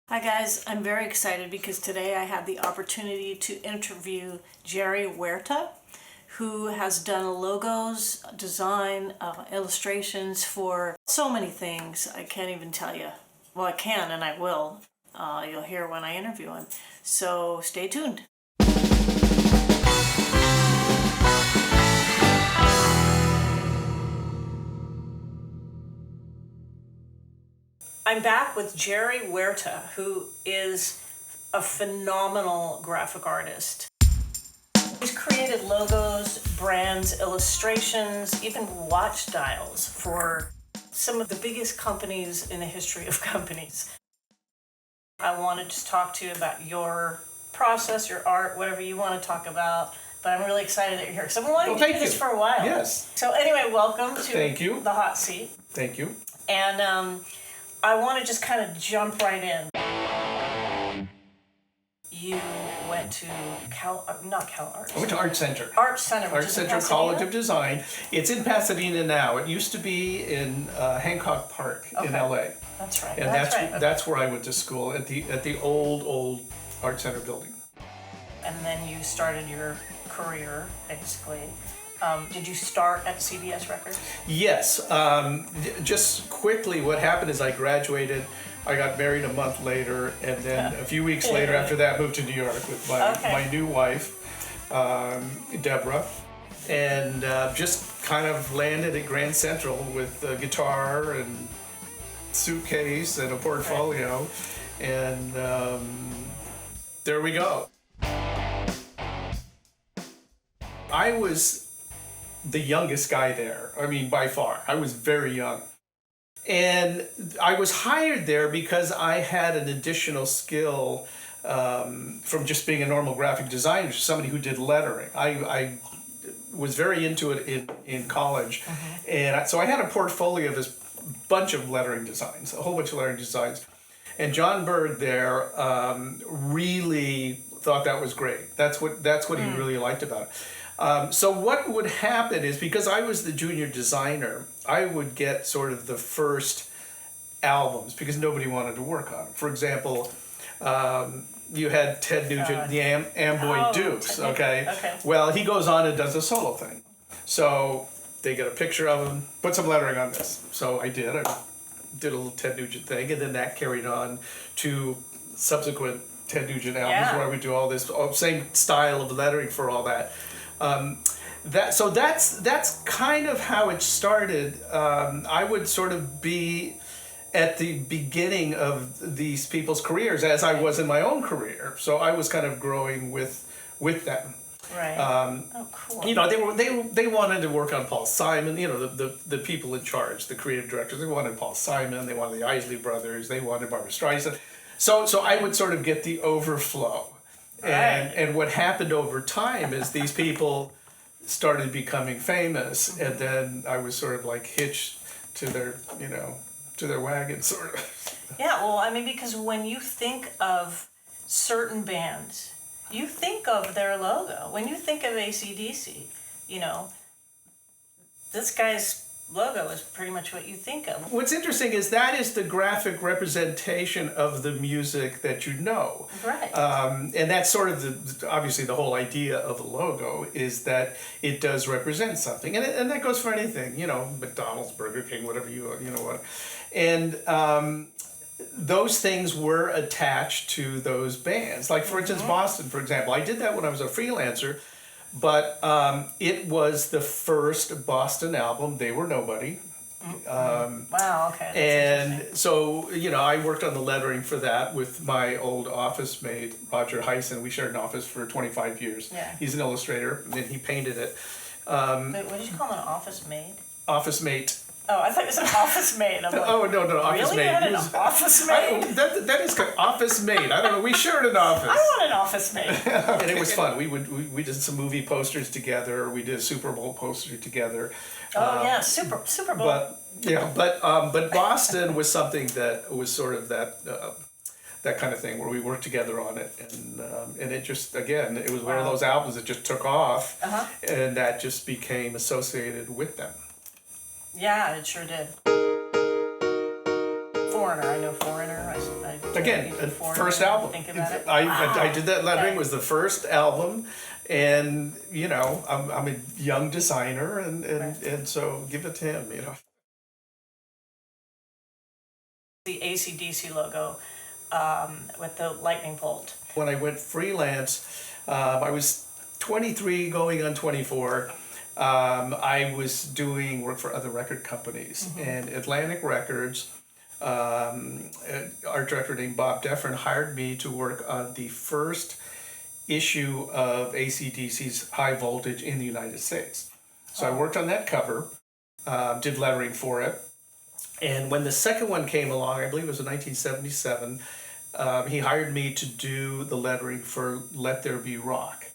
Hi guys, I'm very excited because today I had the opportunity to interview Gerry Huerta, who has done logos, design, illustrations for so many things. I can't even tell you. Well, I can and I will. You'll hear when I interview him. So stay tuned. I'm back with Gerry Huerta, who is a phenomenal graphic artist. He's created logos, brands, illustrations, even watch dials for some of the biggest companies in the history of companies. I want to just talk to you about your process, your art, whatever you want to talk about. But I'm really excited that you're here because I've been wanting to do this for a while. Yes. So anyway, welcome to Thank you. the hot seat. Thank you. And I want to just kind of jump right in. You went to not Cal Arts. I went to Art Center. Art Center, Art Center College of Design. It's in Pasadena now. It used to be in Hancock Park in LA. That's right. And right. that's where I went to school at the old Art Center building. And then you started your career, basically. Did you start at CBS Records? Yes. Just quickly, what happened is I graduated. I got married a month later, and then a few weeks later after that, moved to New York with my new wife, Deborah, and just kind of landed at Grand Central with a guitar and suitcase and a portfolio, and there we go. I was the youngest guy there. I mean, by far. I was very young. And I was hired there because I had an additional skill from just being a normal graphic designer, somebody who did lettering. I was very into it in college. And so I had a portfolio of this bunch of lettering designs, a whole bunch of lettering designs. And John Bird there really thought that was great. That's what he really liked about it. So what would happen is, because I was the junior designer, I would get sort of the first albums because nobody wanted to work on them. For example, you had Ted Nugent, the Amboy Dukes, okay? Well, he goes on and does a solo thing. So they get a picture of him, put some lettering on this. So I did a little Ted Nugent thing, and then that carried on to subsequent Ted Nugent albums where I would do all this, same style of lettering for all that. That's kind of how it started. I would sort of be at the beginning of these people's careers as I was in my own career. So I was kind of growing with them. Right. Cool. You know, they wanted to work on Paul Simon. You know, the people in charge, the creative directors. They wanted Paul Simon. They wanted the Isley Brothers. They wanted Barbra Streisand. So I would sort of get the overflow. And what happened over time is these people started becoming famous, and then I was sort of like hitched to their wagon, sort of. Yeah, well, I mean, because when you think of certain bands, you think of their logo. When you think of AC/DC, this guy's logo is pretty much what you think of. What's interesting is that is the graphic representation of the music that you know. Right. And that's sort of obviously the whole idea of a logo is that it does represent something. And that goes for anything, McDonald's, Burger King, whatever what. And those things were attached to those bands. Like, for instance, Boston, for example. I did that when I was a freelancer. But it was the first Boston album. They were nobody. Wow, okay. And so, I worked on the lettering for that with my old office mate, Roger Hyson. We shared an office for 25 years. Yeah. He's an illustrator, and he painted it. Wait, what did you call him, an office maid? Office mate. Oh, I thought it was an office maid. I'm like, no, office really? maid. You had an office maid? That is office maid. I don't know. We shared an office. I want an office maid. And it was fun. We did some movie posters together. We did a Super Bowl poster together. Oh yeah, Super Bowl. But Boston was something that was sort of that kind of thing where we worked together on it, and it just, again, it was one of those albums that just took off, and that just became associated with them. Yeah, it sure did. Foreigner, I know Foreigner. I Again, before first you album. think about it? I did that lettering. Okay. Was the first album, and I'm a young designer, and so give it to him. The AC/DC logo with the lightning bolt. When I went freelance, I was 23 going on 24. I was doing work for other record companies, and Atlantic Records, art director named Bob Deffern hired me to work on the first issue of AC/DC's High Voltage in the United States. So I worked on that cover, did lettering for it, and when the second one came along, I believe it was in 1977, he hired me to do the lettering for Let There Be Rock.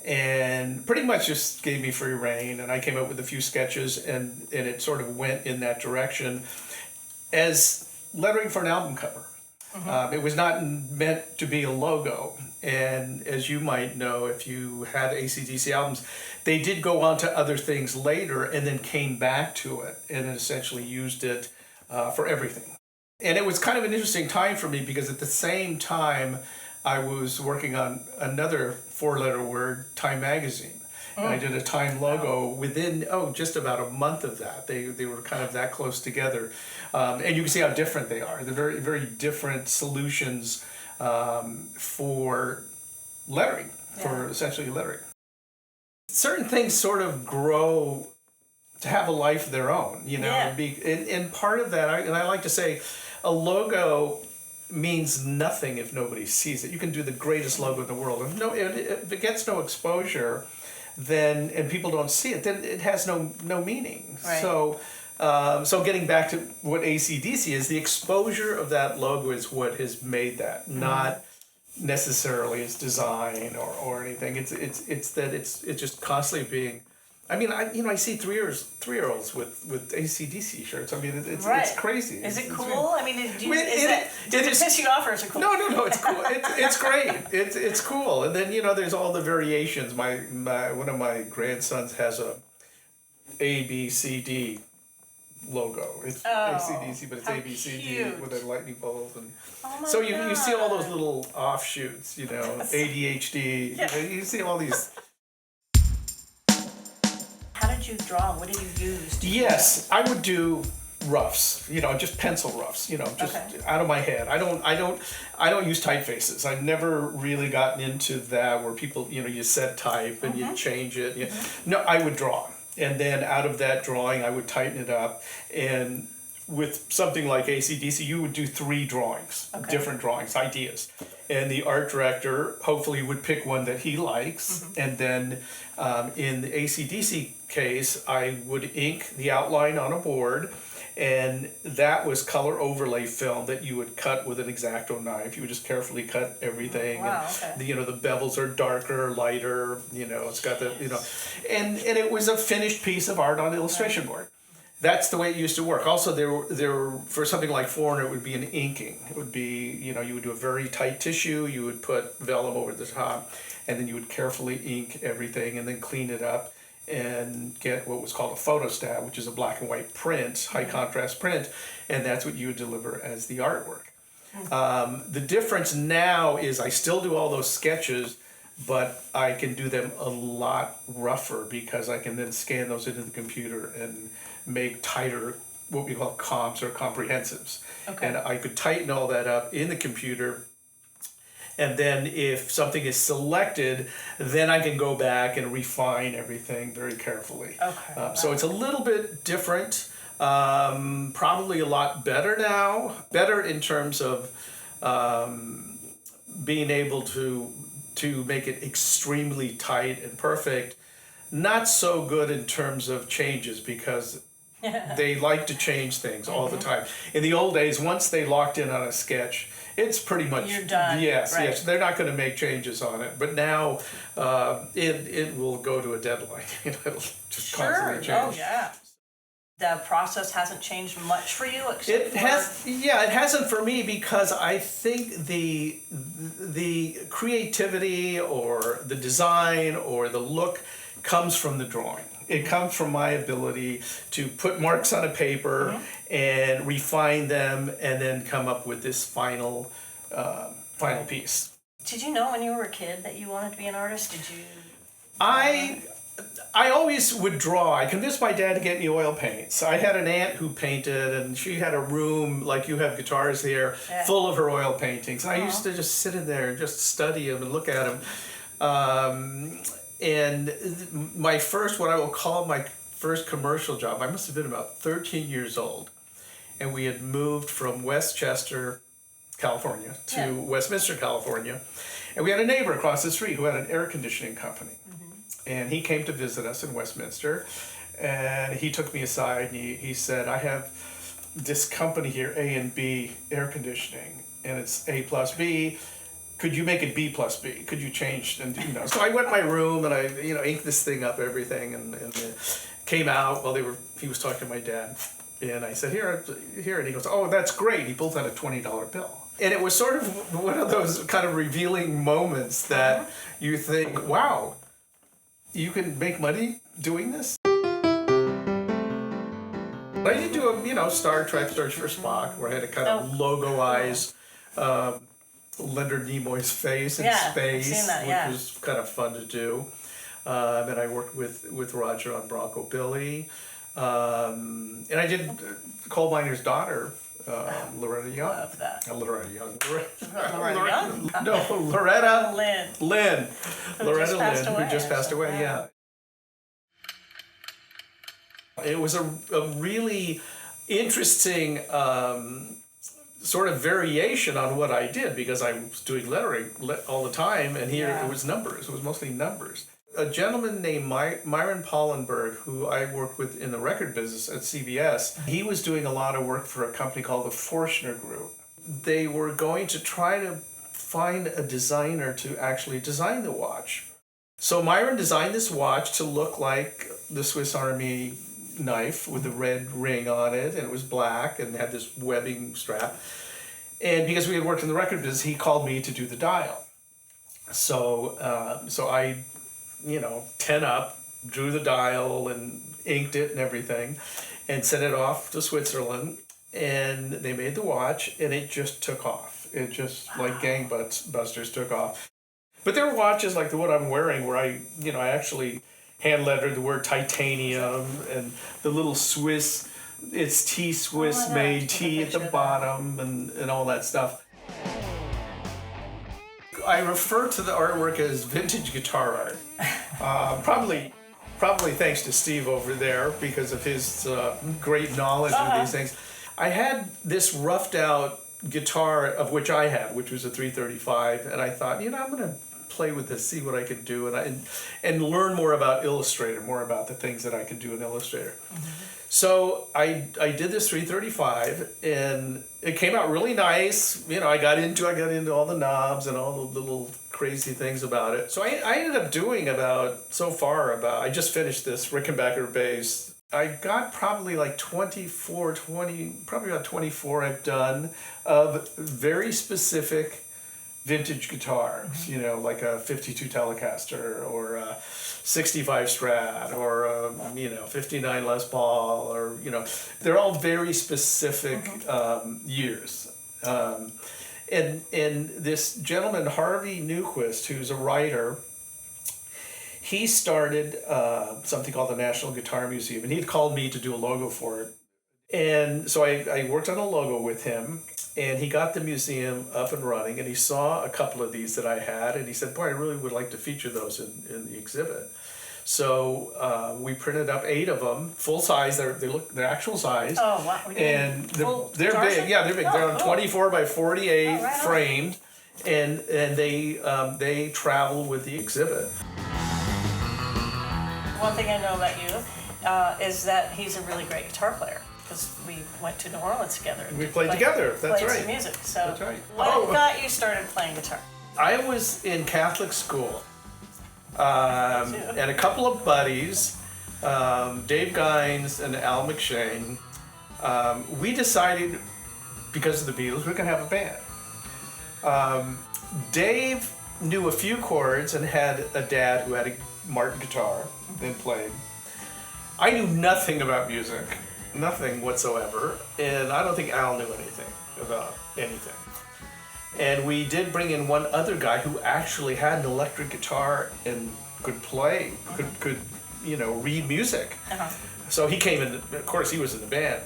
And pretty much just gave me free reign, and I came up with a few sketches, and it sort of went in that direction as lettering for an album cover. It was not meant to be a logo, and as you might know, if you had AC/DC albums, they did go on to other things later and then came back to it and essentially used it for everything. And it was kind of an interesting time for me because at the same time I was working on another four-letter word, Time Magazine. And I did a Time logo within, just about a month of that. They were kind of that close together. And you can see how different they are. They're very, very different solutions for lettering, for essentially lettering. Certain things sort of grow to have a life of their own, and part of that, and I like to say, a logo means nothing if nobody sees it. You can do the greatest logo in the world. If it gets no exposure, then and people don't see it, then it has no meaning. Right. So getting back to what AC/DC is, the exposure of that logo is what has made that, not necessarily its design or anything. It's that it's just constantly being. I mean, I see 3-year-olds with AC/DC shirts. I mean, it's crazy. Is it cool? I mean, does it it piss you off or is it cool? No, it's cool. It's great. It's cool. And then there's all the variations. My one of my grandsons has a ABCD logo. It's AC/DC, but it's ABCD with a lightning bolt, and so you see all those little offshoots. ADHD. Yeah. You see all these. How did you draw? What did you use? Yes, I would do roughs, just pencil roughs, just out of my head. I don't use typefaces. I've never really gotten into that where people, you set type and you change it. No, I would draw. And then out of that drawing, I would tighten it up. And with something like AC/DC, you would do 3 drawings, different drawings, ideas. And the art director hopefully would pick one that he likes. And then in the AC/DC case, I would ink the outline on a board. And that was color overlay film that you would cut with an X-Acto knife. You would just carefully cut everything. Wow, and the bevels are darker, lighter. It's got the and it was a finished piece of art on illustration board. That's the way it used to work. Also, there were for something like Foreigner, it would be an inking. It would be you would do a very tight tissue. You would put vellum over the top, and then you would carefully ink everything, and then clean it up, and get what was called a photostat, which is a black and white print, high contrast print, and that's what you would deliver as the artwork. The difference now is I still do all those sketches, but I can do them a lot rougher because I can then scan those into the computer and make tighter, what we call comps or comprehensives. And I could tighten all that up in the computer. And then if something is selected, then I can go back and refine everything very carefully. So it's a little bit different, probably a lot better now. Better in terms of being able to make it extremely tight and perfect. Not so good in terms of changes because they like to change things all the time. In the old days, once they locked in on a sketch, it's pretty much you're done. Yes. They're not going to make changes on it. But now it will go to a deadline. It'll just constantly change. Oh yeah. The process hasn't changed much for you, except it hasn't for me because I think the creativity or the design or the look comes from the drawing. It comes from my ability to put marks on a paper and refine them and then come up with this final final piece. Did you know when you were a kid that you wanted to be an artist? Did you? I always would draw. I convinced my dad to get me oil paints. I had an aunt who painted, and she had a room like you have guitars here, full of her oil paintings. And I used to just sit in there and just study them and look at them. And my first, what I will call my first commercial job, I must have been about 13 years old. And we had moved from Westchester, California, to Westminster, California. And we had a neighbor across the street who had an air conditioning company. And he came to visit us in Westminster. And he took me aside and he said, I have this company here, A and B air conditioning. And it's A plus B. Could you make it B plus B? Could you change? And so I went in my room and I inked this thing up, everything, and it came out while he was talking to my dad. And I said, here, and he goes, oh, that's great. He pulled out a $20 bill. And it was sort of one of those kind of revealing moments that you think, wow, you can make money doing this? I did do a, Star Trek Search for Spock, where I had to kind of logoize Leonard Nimoy's face in space, I've seen that, which was kind of fun to do. And I worked with Roger on Bronco Billy. And I did Coal Miner's Daughter, Loretta Young. Love that. Loretta Young. Loretta Young? No, Loretta Lynn. Loretta Lynn, who just passed away, yeah. It was a really interesting sort of variation on what I did, because I was doing lettering all the time, and here it was numbers. It was mostly numbers. A gentleman named Myron Pollenberg, who I worked with in the record business at CBS, he was doing a lot of work for a company called the Forstner Group. They were going to try to find a designer to actually design the watch. So Myron designed this watch to look like the Swiss Army knife with the red ring on it, and it was black and had this webbing strap. And because we had worked in the record business, he called me to do the dial. So I 10 up, drew the dial and inked it and everything, and sent it off to Switzerland, and they made the watch, and it just took off. It just, like gangbusters, took off. But there were watches like the one I'm wearing where I actually hand-lettered the word titanium, and the little Swiss, it's T-Swiss made T at the bottom, and all that stuff. I refer to the artwork as vintage guitar art. Probably thanks to Steve over there, because of his great knowledge of these things. I had this roughed out guitar, of which I had, which was a 335, and I thought, I'm going to play with this, see what I can do, and learn more about Illustrator, more about the things that I can do in Illustrator. So I did this 335, and it came out really nice. I got into all the knobs and all the little crazy things about it. So I ended up doing I just finished this Rickenbacker bass. I got probably like 24 I've done of very specific vintage guitars, like a 52 Telecaster or a 65 Strat or a 59 Les Paul, or they're all very specific years. And this gentleman, Harvey Newquist, who's a writer, he started something called the National Guitar Museum, and he'd called me to do a logo for it. And so I worked on a logo with him, and he got the museum up and running, and he saw a couple of these that I had, and he said, boy, I really would like to feature those in the exhibit. So we printed up 8 of them, full size. They're actual size. Oh, wow. And they're big. Yeah, they're big. They're on 24 by 48 framed, and they travel with the exhibit. One thing I know about you is that he's a really great guitar player, because we went to New Orleans together. We played together. That's right. Played some music. So that's right. What got you started playing guitar? I was in Catholic school, and a couple of buddies, Dave Gines and Al McShane, we decided, because of the Beatles, we were going to have a band. Dave knew a few chords and had a dad who had a Martin guitar and played. I knew nothing about music, nothing whatsoever, and I don't think Al knew anything about anything. And we did bring in one other guy who actually had an electric guitar and could play, could read music. So he came in, of course he was in the band.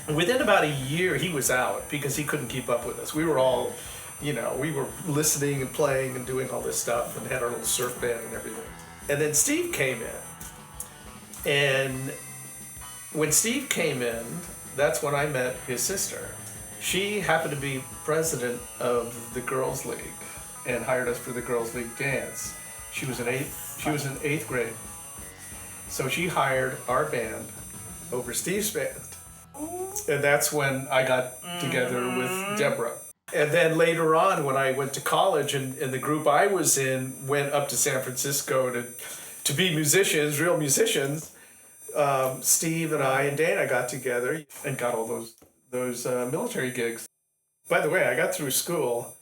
Within about a year he was out because he couldn't keep up with us. We were all, we were listening and playing and doing all this stuff and had our little surf band and everything. And then Steve came in. And when Steve came in, that's when I met his sister. She happened to be president of the Girls League and hired us for the Girls League dance. She was in eighth grade. So she hired our band over Steve's band. And that's when I got together with Deborah. And then later on, when I went to college and the group I was in went up to San Francisco to be musicians, real musicians, Steve and I and Dana got together and got all those military gigs. By the way, I got through school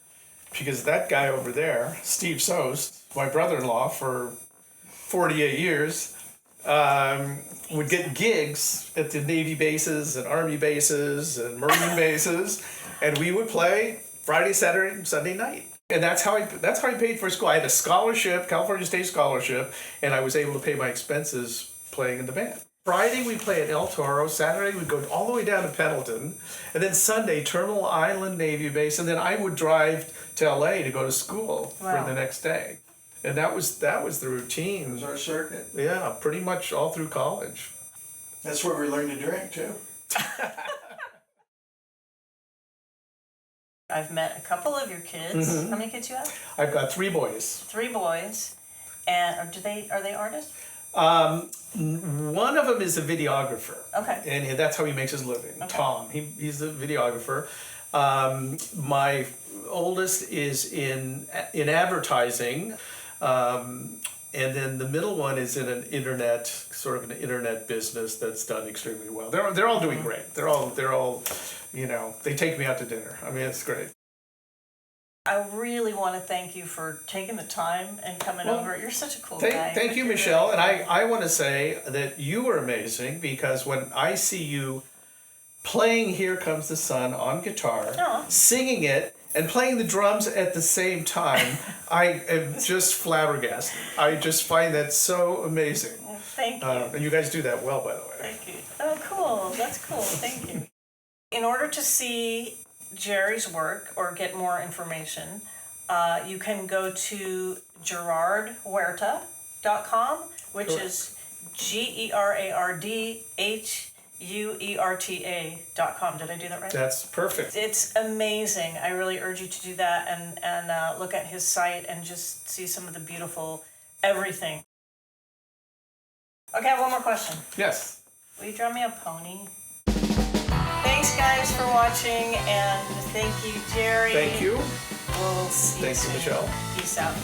because that guy over there, Steve Sost, my brother-in-law for 48 years, would get gigs at the Navy bases and Army bases and Marine bases, and we would play Friday, Saturday, and Sunday night. And that's how I paid for school. I had a scholarship, California State scholarship, and I was able to pay my expenses playing in the band. Friday we play at El Toro, Saturday we'd go all the way down to Pendleton, and then Sunday Terminal Island Navy Base, and then I would drive to LA to go to school for the next day. And that was the routine. It was our circuit. Yeah, pretty much all through college. That's where we learned to drink too. I've met a couple of your kids. Mm-hmm. How many kids you have? I've got 3 boys. 3 boys. And are they artists? One of them is a videographer. Okay. And that's how he makes his living. Okay. Tom, he's a videographer. My oldest is in advertising. And then the middle one is in an internet business that's done extremely well. They're all doing great. They're all they take me out to dinner. I mean, it's great. I really want to thank you for taking the time and coming over. You're such a cool guy. Thank you, Michelle. And I want to say that you were amazing because when I see you playing Here Comes the Sun on guitar, singing it, and playing the drums at the same time, I am just flabbergasted. I just find that so amazing. Thank you. And you guys do that well, by the way. Thank you. Oh, cool. That's cool. Thank you. In order to see Gerry's work or get more information, you can go to gerardhuerta.com, which is GerardHuerta.com. Did I do that right? That's perfect. It's amazing. I really urge you to do that and look at his site and just see some of the beautiful everything. Okay, I have one more question. Yes. Will you draw me a pony? Thanks, guys, for watching, and thank you, Gerry. Thank you. We'll see you soon. Thank you, Michelle. Peace out.